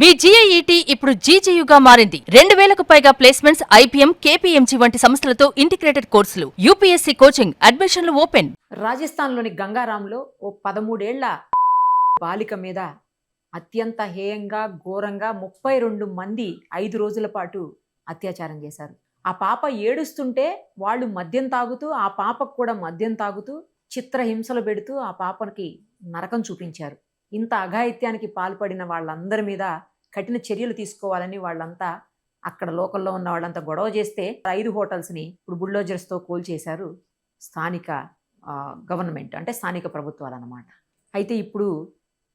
మీ జీఐఈటీ ఇప్పుడు జీజేయుగా మారింది. 2000కు పైగా ప్లేస్మెంట్స్, ఐపీఎం, కేపీఎంజీ వంటి సంస్థలతో ఇంటిగ్రేటెడ్ కోర్సులు. యూపీఎస్సీ కోచింగ్, అడ్మిషన్లు ఓపెన్. రాజస్థాన్లోని గంగారాంలో ఓ 13 ఏళ్ల బాలిక మీద అత్యంత హేయంగా, ఘోరంగా 32 మంది 5 రోజుల పాటు అత్యాచారం చేశారు. ఆ పాప ఏడుస్తుంటే వాళ్ళు మద్యం తాగుతూ, ఆ పాపకు కూడా మద్యం తాగుతూ చిత్రహింసలు పెడుతూ ఆ పాపకి నరకం చూపించారు. ఇంత అఘాయిత్యానికి పాల్పడిన వాళ్ళందరి మీద కఠిన చర్యలు తీసుకోవాలని వాళ్ళంతా అక్కడ లోకల్లో ఉన్న వాళ్ళంతా గొడవ చేస్తే 5 హోటల్స్ని ఇప్పుడు బుల్డోజర్స్తో కూల్చేశారు స్థానిక గవర్నమెంట్, అంటే స్థానిక ప్రభుత్వాలు అన్నమాట. అయితే ఇప్పుడు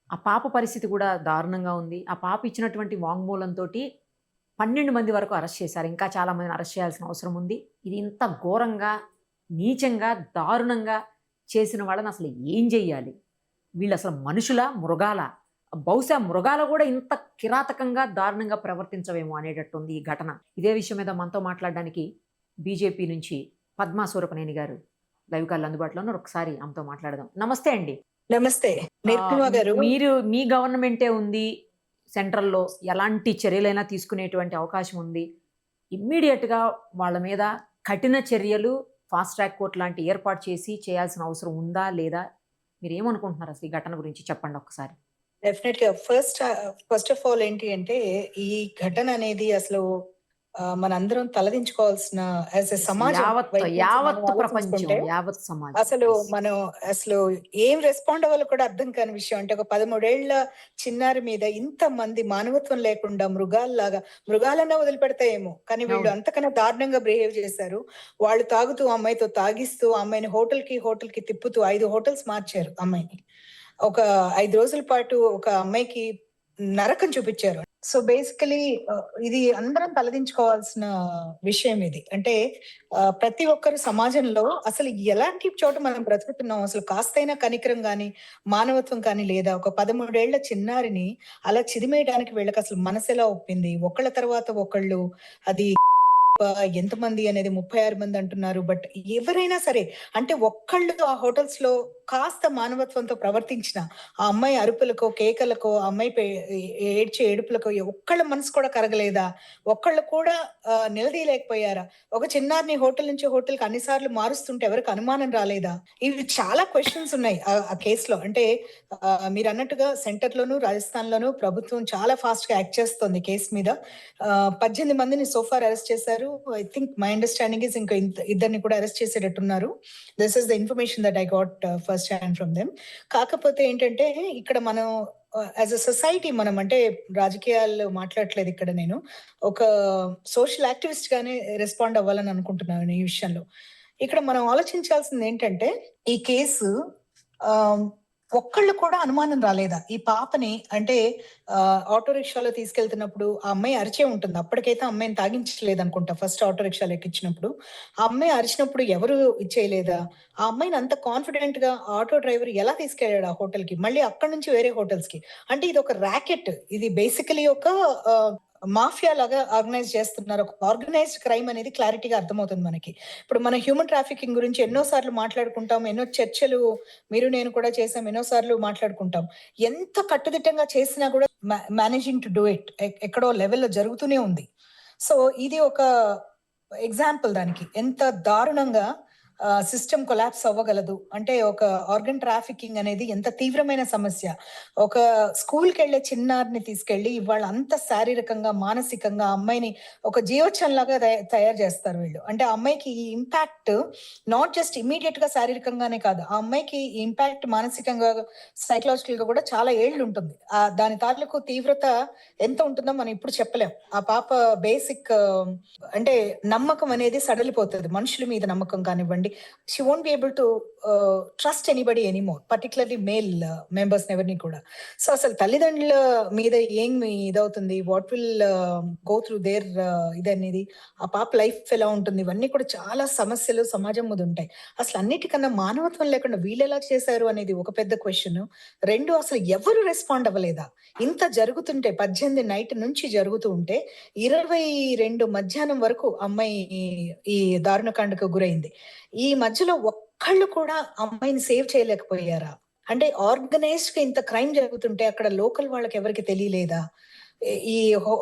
ఆ పాప పరిస్థితి కూడా దారుణంగా ఉంది. ఆ పాప ఇచ్చినటువంటి వాంగ్మూలంతో 12 మంది వరకు అరెస్ట్ చేశారు. ఇంకా చాలామందిని అరెస్ట్ చేయాల్సిన అవసరం ఉంది. ఇది ఇంత ఘోరంగా, నీచంగా, దారుణంగా చేసిన వాళ్ళని అసలు ఏం చెయ్యాలి? వీళ్ళు అసలు మనుషుల, మృగాల? బహుశా మృగాలు కూడా ఇంత కిరాతకంగా, దారుణంగా ప్రవర్తించవేమో అనేటట్టుంది ఈ ఘటన. ఇదే విషయం మీద మనతో మాట్లాడడానికి బీజేపీ నుంచి పద్మా సూరపనేని గారు లైవ్ కాల్ అందుబాటులో ఉన్నారు. ఒకసారి ఆమెతో మాట్లాడదాం. నమస్తే అండి. నమస్తే గారు. మీ గవర్నమెంటే ఉంది సెంట్రల్లో, ఎలాంటి చర్యలైనా తీసుకునేటువంటి అవకాశం ఉంది. ఇమ్మీడియట్గా వాళ్ళ మీద కఠిన చర్యలు, ఫాస్ట్ ట్రాక్ కోర్టు లాంటి ఏర్పాటు చేసి చేయాల్సిన అవసరం ఉందా లేదా? మీరు ఏమనుకుంటున్నారు అసలు ఈ ఘటన గురించి చెప్పండి ఒకసారి. డెఫినెట్ గా ఫస్ట్ ఆఫ్ ఆల్ ఏంటి అంటే, ఈ ఘటన అనేది అసలు మనందరం తలదించుకోవాల్సిన సమాజం, అసలు ఏం రెస్పాండ్ అవ్వాలో కూడా అర్థం కాని విషయం. అంటే ఒక 13 ఏళ్ల చిన్నారి మీద ఇంత మంది మానవత్వం లేకుండా మృగాలన్నా వదిలిపెడతాయేమో, కానీ వీళ్ళు అంతకన్నా దారుణంగా బిహేవ్ చేశారు. వాళ్ళు తాగుతూ అమ్మాయితో తాగిస్తూ అమ్మాయిని హోటల్ కి తిప్పుతూ 5 హోటల్స్ మార్చారు అమ్మాయిని. ఒక 5 రోజుల పాటు ఒక అమ్మాయికి నరకం చూపించారు. సో బేసికలీ ఇది అందరం తలదించుకోవాల్సిన విషయం ఇది. అంటే ప్రతి ఒక్కరు సమాజంలో అసలు ఎలాంటి చోట మనం బ్రతుకుతున్నాం, అసలు కాస్తైనా కనికరం గాని, మానవత్వం కానీ లేదా? ఒక 13 ఏళ్ల చిన్నారిని అలా చిదిమేయడానికి వీళ్ళకి అసలు మనసు ఎలా ఒప్పింది? ఒకళ్ళ తర్వాత ఒకళ్ళు అది ఎంతమంది అనేది 36 మంది అంటున్నారు. బట్ ఎవరైనా సరే, అంటే ఒక్కళ్ళు ఆ హోటల్స్ లో కాస్త మానవత్వంతో ప్రవర్తించిన ఆ అమ్మాయి అరుపులకో, కేకలకో, ఆ అమ్మాయి ఏడ్చే ఏడుపులకో ఒక్కళ్ళ మనసు కూడా కరగలేదా? ఒక్కళ్ళు కూడా నిలదీయలేకపోయారా? ఒక చిన్నారిని హోటల్ నుంచి హోటల్ కి అన్నిసార్లు మారుస్తుంటే ఎవరికి అనుమానం రాలేదా? ఇవి చాలా క్వశ్చన్స్ ఉన్నాయి ఆ కేసులో. అంటే మీరు అన్నట్టుగా సెంటర్ లోను, రాజస్థాన్ లోను ప్రభుత్వం చాలా ఫాస్ట్ గా యాక్ట్ చేస్తోంది కేసు మీద. 18 మందిని సోఫార్ అరెస్ట్ చేశారు. I think my understanding is ఇంకా ఇద్దరిని కూడా అరెస్ట్ చేసేటట్టున్నారు. This is the information that I got first hand from them. కాకపోతే ఏంటంటే, ఇక్కడ మనం యాజ్ అ సొసైటీ, మనం అంటే రాజకీయాలు మాట్లాడట్లేదు ఇక్కడ, నేను ఒక సోషల్ యాక్టివిస్ట్ గానే రెస్పాండ్ అవ్వాలని అనుకుంటున్నాను ఈ విషయంలో. ఇక్కడ మనం ఆలోచించాల్సింది ఏంటంటే, ఈ కేసు ఒక్కళ్ళు కూడా అనుమానం రాలేదా ఈ పాపని? అంటే ఆటో రిక్షాలో తీసుకెళ్తున్నప్పుడు ఆ అమ్మాయి అరిచే ఉంటుంది. అప్పటికైతే అమ్మాయిని తాగించలేదు అనుకుంటా. ఫస్ట్ ఆటో రిక్షాలో ఎక్కించినప్పుడు ఆ అమ్మాయి అరిచినప్పుడు ఎవరు ఇచ్చేయలేదా? ఆ అమ్మాయిని అంత కాన్ఫిడెంట్ గా ఆటో డ్రైవర్ ఎలా తీసుకెళ్ళాడు ఆ హోటల్ కి, మళ్ళీ అక్కడ నుంచి వేరే హోటల్స్ కి? అంటే ఇది ఒక ర్యాకెట్, ఇది బేసికలీ ఒక మాఫియా లాగా ఆర్గనైజ్ చేస్తున్నారు. ఒక ఆర్గనైజ్డ్ క్రైమ్ అనేది క్లారిటీగా అర్థమవుతుంది మనకి. ఇప్పుడు మనం హ్యూమన్ ట్రాఫికింగ్ గురించి ఎన్నోసార్లు మాట్లాడుకుంటాం, ఎన్నో చర్చలు మీరు నేను కూడా చేసాం, ఎన్నోసార్లు మాట్లాడుకుంటాం. ఎంత కట్టుదిట్టంగా చేసినా కూడా మేనేజింగ్ టు డూ ఇట్ ఎక్కడో లెవెల్లో జరుగుతూనే ఉంది. సో ఇది ఒక ఎగ్జాంపుల్ దానికి, ఎంత దారుణంగా సిస్టమ్ కొలాప్స్ అవ్వగలదు. అంటే ఒక ఆర్గన్ ట్రాఫికింగ్ అనేది ఎంత తీవ్రమైన సమస్య. ఒక స్కూల్కి వెళ్లే చిన్నారిని తీసుకెళ్లి ఇవాళ అంత శారీరకంగా, మానసికంగా అమ్మాయిని ఒక జీవోత్సవంలాగా తయారు చేస్తారు వీళ్ళు. అంటే ఆ అమ్మాయికి ఈ ఇంపాక్ట్ నాట్ జస్ట్ ఇమీడియట్ గా శారీరకంగానే కాదు, ఆ అమ్మాయికి ఈ ఇంపాక్ట్ మానసికంగా, సైకలాజికల్ గా కూడా చాలా ఏళ్ళు ఉంటుంది. దాని తాలూకు తీవ్రత ఎంత ఉంటుందో మనం ఇప్పుడు చెప్పలేం. ఆ పాప బేసిక్ అంటే నమ్మకం అనేది సడలిపోతుంది. మనుషుల మీద నమ్మకం కానివ్వండి, she won't be able to trust anybody anymore, particularly male members ఎవరిని కూడా. సో అసలు తల్లిదండ్రుల మీద ఏం ఇదవుతుంది, what will go through there ఇదనేది, ఆ పాప లైఫ్ ఎలా ఉంటుంది, ఇవన్నీ కూడా చాలా సమస్యలు సమాజం ముందు ఉంటాయి. అసలు అన్నిటికన్నా మానవత్వం లేకుండా వీళ్ళు ఎలా చేశారు అనేది ఒక పెద్ద క్వశ్చన్. రెండు, అసలు ఎవరు రెస్పాండ్ అవ్వలేదా? ఇంత జరుగుతుంటే 18 నైట్ నుంచి జరుగుతూ ఉంటే 22 మధ్యాహ్నం వరకు అమ్మాయి ఈ దారుణకాండకు గురైంది. ఈ మధ్యలో ఒక్కళ్ళు కూడా అమ్మాయిని సేవ్ చేయలేకపోయారా? అంటే ఆర్గనైజ్డ్ గా ఇంత క్రైమ్ జరుగుతుంటే అక్కడ లోకల్ వాళ్ళకి ఎవరికి తెలియలేదా? ఈ హో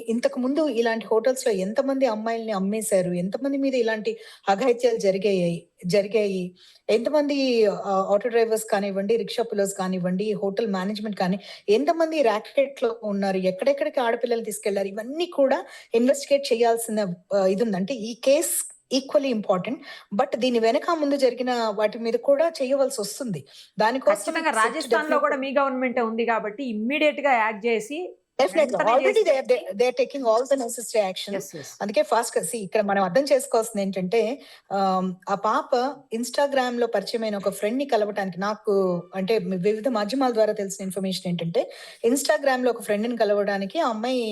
ఇంతకు ముందు ఇలాంటి హోటల్స్‌లో ఎంతమంది అమ్మాయిల్ని అమ్మేశారు? ఎంతమంది మీద ఇలాంటి అఘాయిత్యాలు జరిగాయి. ఎంతమంది ఆటో డ్రైవర్స్ కానివ్వండి, రిక్షా పుల్లర్స్ కానివ్వండి, హోటల్ మేనేజ్మెంట్ కానీ ఎంతమంది ర్యాకెట్‌లో ఉన్నారు? ఎక్కడెక్కడికి ఆడపిల్లల్ని తీసుకెళ్లారు? ఇవన్నీ కూడా ఇన్వెస్టిగేట్ చేయాల్సిన ఇదుంది. అంటే ఈ కేస్ ఈక్వల్లీ ఇంపార్టెంట్. బట్ దీని వెనక ముందు జరిగిన వాటి మీద కూడా చేయవలసొస్తుంది. దానికోసం ఖచ్చితంగా సెట్ రాజస్థాన్‌లో కూడా మీ గవర్నమెంటే ఉంది కాబట్టి ఇమ్మీడియేట్‌గా యాక్ట్ చేసి డెఫినెట్‌గా. వెంటనే ఆల్రెడీ దే చేసి they are taking all the necessary actions. Yes. Yes. అందుకే ఫాస్ట్‌గా ఇక్కడ మనం అర్థం చేసుకోవాల్సిందేంటంటే ఆ పాప ఇన్‌స్టాగ్రామ్‌లో పరిచయమైన ఒక ఫ్రెండ్‌ని కలవటానికి నాకు అంటే వివిధ మాధ్యమాల ద్వారా తెలిసిన ఇన్ఫర్మేషన్ ఏంటంటే, ఇన్‌స్టాగ్రామ్‌లో ఒక ఫ్రెండ్‌ని కలవడానికి ఆ అమ్మాయి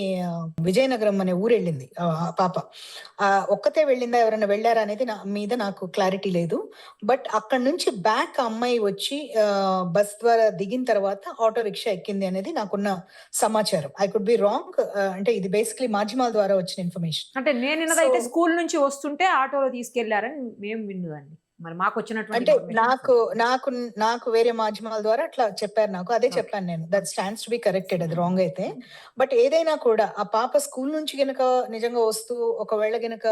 విజయనగరం అనే ఊరెళ్ళింది. ఆ పాప. ఒక్కతే వెళ్ళిందా? ఎవరైనా వెళ్లారా? అనేది మీద నాకు క్లారిటీ లేదు. బట్ అక్కడి నుంచి బ్యాక్ ఆ అమ్మాయి వచ్చి బస్ ద్వారా దిగిన తర్వాత ఆటో రిక్షా ఎక్కింది అనేది నాకున్న సమాచారం. I could be wrong. అంటే ఇది బేసికల్లీ మాధ్యమాల ద్వారా వచ్చిన ఇన్ఫర్మేషన్. అంటే నేను విన్నదైతే స్కూల్ నుంచి వస్తుంటే ఆటోలో తీసుకెళ్లారని మేము విన్నదండి. మరి మాకొచ్చినటువంటి అంటే ఇన్ఫర్మేషన్ నాకు నాకు నాకు వేరే మాధ్యమాల ద్వారా అట్లా చెప్పారు నాకు. అదే ఓకే. చెప్పాను నేను. That stands to be corrected అది రాంగ్ అయితే. బట్ ఏదైనా కూడా ఆ పాప స్కూల్ నుంచి గనక నిజంగా వస్తూ ఒకవేళ గనక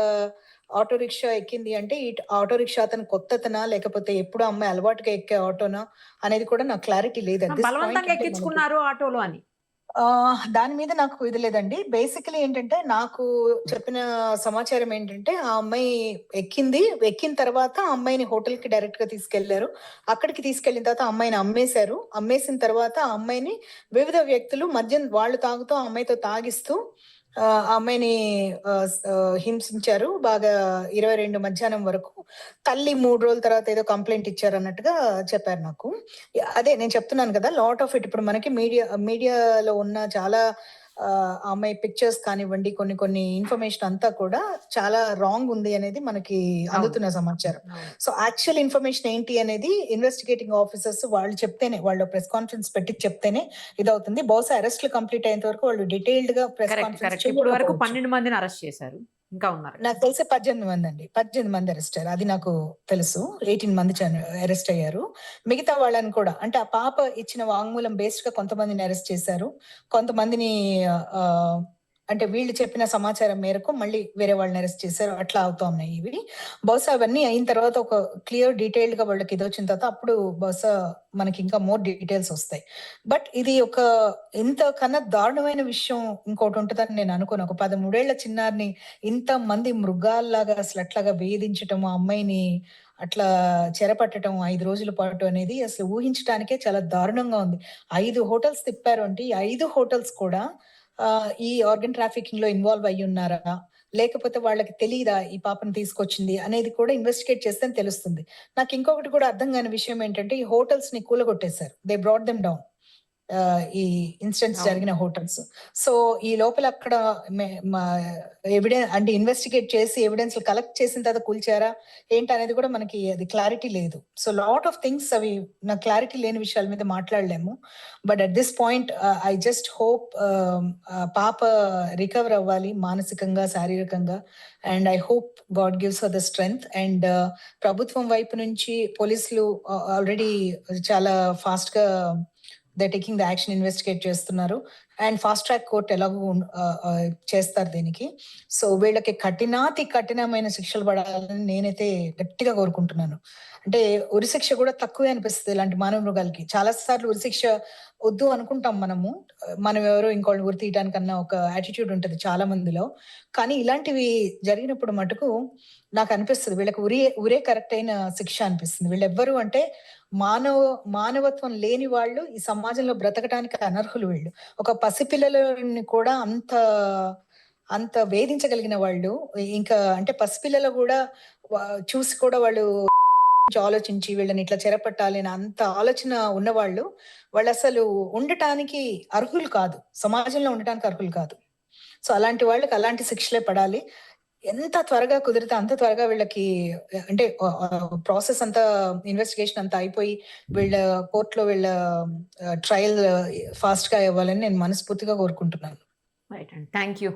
ఆటో రిక్షా ఎక్కింది అంటే ఈ ఆటో రిక్షా అతను కొత్తతనా? లేకపోతే ఎప్పుడూ అమ్మాయి అలవాటుగా ఎక్కే ఆటోనా? అనేది కూడా నాకు క్లారిటీ లేదు. అట్ దిస్ పాయింట్ బలవంతంగా అంటే మనకి ఎక్కించుకున్నారు ఆటోలో అని. దాని మీద నాకు ఇది లేదండి. బేసికల్లీ ఏంటంటే, నాకు చెప్పిన సమాచారం ఏంటంటే, ఆ అమ్మాయి ఎక్కింది. ఎక్కిన తర్వాత ఆ అమ్మాయిని హోటల్‌కి డైరెక్ట్‌గా తీసుకెళ్లారు. అక్కడికి తీసుకెళ్ళిన తర్వాత ఆ అమ్మాయిని అమ్మేశారు. అమ్మేసిన తర్వాత ఆ అమ్మాయిని వివిధ వ్యక్తులు మద్యం వాళ్ళు తాగుతూ ఆ అమ్మాయితో తాగిస్తూ ఆ అమ్మాయిని హింసించారు. బాగా 22 మధ్యాహ్నం వరకు. తల్లి 3 రోజుల తర్వాత ఏదో కంప్లెయింట్ ఇచ్చారన్నట్టుగా చెప్పారు నాకు. అదే నేను చెప్తున్నాను కదా! లాట్ ఆఫ్ ఇట్ ఇప్పుడు మనకి మీడియాలో ఉన్న చాలా ఆ అమ్మాయి పిక్చర్స్ కానివ్వండి, కొన్ని కొన్ని ఇన్ఫర్మేషన్ అంతా కూడా చాలా రాంగ్ ఉంది అనేది మనకి అందుతున్న సమాచారం. అవును. సో, యాక్చువల్ ఇన్ఫర్మేషన్ ఏంటి అనేది ఇన్వెస్టిగేటింగ్ ఆఫీసర్స్ వాళ్ళు చెప్తేనే, వాళ్ళు ప్రెస్ కాన్ఫరెన్స్ పెట్టి చెప్తేనే ఇదవుతుంది. బహుశా అరెస్ట్‌లు కంప్లీట్ అయ్యేంత వరకు వాళ్ళు డీటెయిల్డ్‌గా ప్రెస్ కరెక్ట్. Conference correct. ఇప్పటి వరకు చేయకపోవచ్చు. 12 మందిని అరెస్ట్ చేశారు. ఇంకా ఉన్నారు. నాకు తెలిసి 18 మందండి. 18 మంది అరెస్ట్ అయ్యారు. అది నాకు తెలుసు. 18 మంది అరెస్ట్ అయ్యారు. మిగతా వాళ్ళని కూడా అంటే ఆ పాప ఇచ్చిన వాంగ్మూలం బేస్డ్‌గా కొంతమందిని అరెస్ట్ చేశారు. కొంతమందిని ఆహ్, అంటే వీళ్ళు చెప్పిన సమాచారం మేరకు మళ్ళీ వేరే వాళ్ళని అరెస్ట్ చేశారు. అట్లా అవుతా ఉన్నాయి ఇవి. బహుశా అవన్నీ అయిన తర్వాత ఒక క్లియర్ డీటెయిల్డ్‌గా వాళ్ళకి ఇదొచ్చిన తర్వాత అప్పుడు బహుశా మనకి ఇంకా మోర్ డీటెయిల్స్ ఒస్తాయి. బట్ ఇది ఒక ఇంతకన్నా దారుణమైన విషయం ఇంకోటి ఉంటదని నేను అనుకోను. ఒక 13 ఏళ్ల చిన్నారిని ఇంతమంది మృగాల్లాగా అసలట్లాగా వేధించటం, ఆ అమ్మాయిని అట్లా చెరపట్టటం 5 రోజుల పాటు అనేది అసలు ఊహించటానికే చాలా దారుణంగా ఉంది. 5 హోటల్స్ తిప్పారు అంటే, ఈ 5 హోటల్స్ కూడా ఈ ఆర్గన్ ట్రాఫికింగ్‌లో ఇన్వాల్వ్ అయ్యున్నారా? లేకపోతే వాళ్ళకి తెలీదా ఈ పాపని తీసుకొచ్చింది అనేది కూడా ఇన్వెస్టిగేట్ చేస్తేనే తెలుస్తుంది. నాకింకొకటి కూడా అర్థం గాని విషయం ఏంటంటే, ఈ హోటల్స్‌ని కూలగొట్టేశారు. They brought them down. ఈ ఇన్సిడెంట్స్ అవును. జరిగిన హోటల్స్. సో, ఈ లోపల అక్కడ మె మా అంటే ఇన్వెస్టిగేట్ చేసి ఎవిడెన్స్‌లు కలెక్ట్ చేసిన తర్వాత కూల్చారా? ఏంటనేది కూడా మనకి అది క్లారిటీ లేదు. సో, లాట్ ఆఫ్ థింగ్స్ అవి నాకు క్లారిటీ లేని విషయాల మీద మాట్లాడలేము. But at this point I just hope పాప రికవర్ అవ్వాలి మానసికంగా, శారీరకంగా. And I hope God gives her the strength. And ప్రభుత్వం వైపు నుంచి పోలీసులు ఆల్రెడీ చాలా ఫాస్ట్‌గా టేకింగ్ ద యాక్షన్ ఇన్వెస్టిగేట్ చేస్తున్నారు. అండ్ ఫాస్ట్ ట్రాక్ కోర్ట్ ఎలాగో చేస్తారు దీనికి. సో, వీళ్ళకి కఠినాతి కఠినమైన శిక్షలు పడాలని నేనైతే గట్టిగా కోరుకుంటున్నాను. అంటే ఉరిశిక్ష కూడా తక్కువే అనిపిస్తది ఇలాంటి మానవ మృగాలకి. చాలా సార్లు ఉరిశిక్ష వద్దు అనుకుంటాం మనము. మనం ఎవరో ఇంకోళ్ళని ఉరి తీయడానికన్నా ఒక యాటిట్యూడ్ ఉంటది చాలా మందిలో. కానీ ఇలాంటివి జరిగినప్పుడు మటుకు నాకనిపిస్తది వీళ్ళకి ఉరే కరెక్ట్ అయిన శిక్ష అనిపిస్తుంది. వీళ్ళెవ్వరు అంటే మానవ మానవత్వం లేని వాళ్ళు ఈ సమాజంలో బ్రతకటానికి అనర్హులు వీళ్ళు. ఒక పసిపిల్లలని కూడా అంత వేధించగలిగిన వాళ్ళు ఇంకా అంటే పసిపిల్లలు గూడా వ చూసి కూడా వాళ్ళు ఆలోచించి వీళ్ళని ఇట్లా చెరపట్టాలి అని అంత ఆలోచన ఉన్నవాళ్ళు, వాళ్ళసలు ఉండటానికి అర్హులు కాదు. సమాజంలో ఉండటానికి అర్హులు కాదు. సో, అలాంటి వాళ్ళకి అలాంటి శిక్షలే పడాలి. ఎంత త్వరగా కుదిరితే అంత త్వరగా వీళ్ళకి అంటే ప్రాసెస్ అంతా ఇన్వెస్టిగేషన్ అంతా అయిపోయి వీళ్ళ కోర్ట్‌లో వీళ్ళ ట్రయల్ ఫాస్ట్‌గా అవ్వాలని నేను మనస్ఫూర్తిగా కోరుకుంటున్నాను. రైట్ అండి. Thank you.